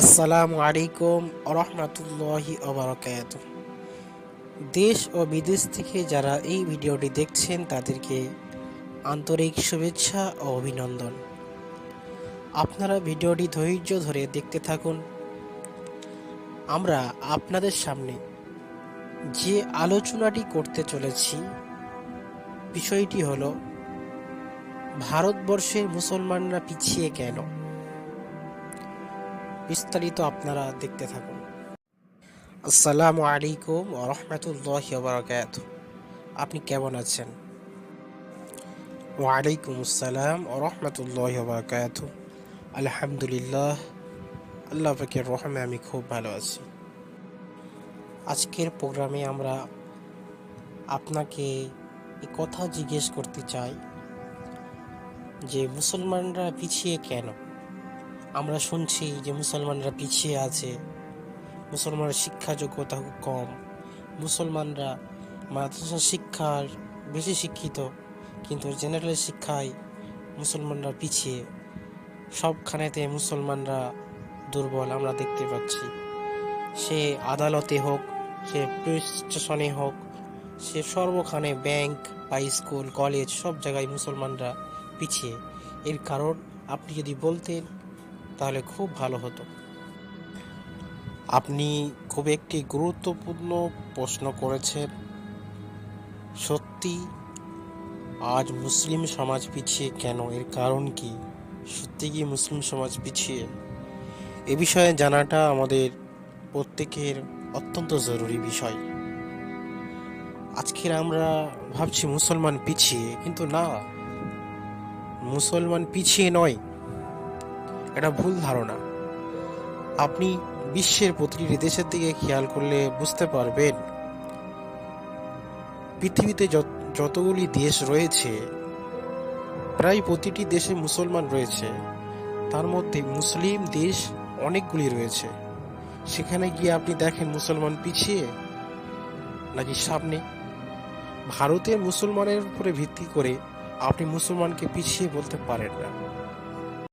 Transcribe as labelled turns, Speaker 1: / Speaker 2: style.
Speaker 1: আসসালামু আলাইকুম রহমতুল্লাহি ওবারাকাতুহ। দেশ ও বিদেশ থেকে যারা এই ভিডিওটি দেখছেন তাদেরকে আন্তরিক শুভেচ্ছা ও অভিনন্দন। আপনারা ভিডিওটি ধৈর্য ধরে দেখতে থাকুন। আমরা আপনাদের সামনে যে আলোচনাটি করতে চলেছি বিষয়টি হলো ভারতবর্ষের মুসলমানরা পিছিয়ে কেন। বিস্তারিত আপনারা দেখতে থাকুন। আসসালামু আলাইকুম রহমতুল্লাহি ওবারাকাতুহ। আপনি কেমন আছেন? ওয়ালাইকুম আসসালাম রহমতুল্লাহি ওবারাকাতুহ। আলহামদুলিল্লাহ, আল্লাহ পাকের রহমে আমি খুব ভালো আছি। আজকের প্রোগ্রামে আমরা আপনাকে এই কথা জিজ্ঞেস করতে চাই যে মুসলমানরা পিছিয়ে কেন। আমরা শুনছি যে মুসলমানরা পিছিয়ে আছে, মুসলমানের শিক্ষা যোগ্যতা কম, মুসলমানরা মাদ্রাসা শিক্ষার বেশি শিক্ষিত কিন্তু জেনারেল শিক্ষায় মুসলমানরা পিছিয়ে, সবখানেতে মুসলমানরা দুর্বল আমরা দেখতে পাচ্ছি। সে আদালতে হোক, সে পুলিশ স্টেশনে হোক, সে সর্বখানে ব্যাংক বা স্কুল কলেজ সব জায়গায় মুসলমানরা পিছিয়ে। এর কারণ আপনি যদি বলতেন তাহলে খুব ভালো হতো। আপনি খুব একটি গুরুত্বপূর্ণ প্রশ্ন করেছেন। সত্যি আজ মুসলিম সমাজ পিছিয়ে কেন, এর কারণ কি? সত্যি কি মুসলিম সমাজ পিছিয়ে? এ বিষয়ে জানাটা আমাদের প্রত্যেকের অত্যন্ত জরুরি বিষয়। আজকের আমরা ভাবছি মুসলমান পিছিয়ে, কিন্তু না, মুসলমান পিছিয়ে নয়, এটা ভুল ধারণা। আপনি বিশ্বের প্রতিটি দেশের দিকে খেয়াল করলে বুঝতে পারবেন পৃথিবীতে যতগুলি দেশ রয়েছে প্রায় প্রতিটি দেশে মুসলমান রয়েছে। তার মধ্যে মুসলিম দেশ অনেকগুলি রয়েছে। সেখানে গিয়ে আপনি দেখেন মুসলমান পিছিয়ে নাকি সামনে। ভারতের মুসলমানের উপরে ভিত্তি করে আপনি মুসলমানকে পিছিয়ে বলতে পারেন না।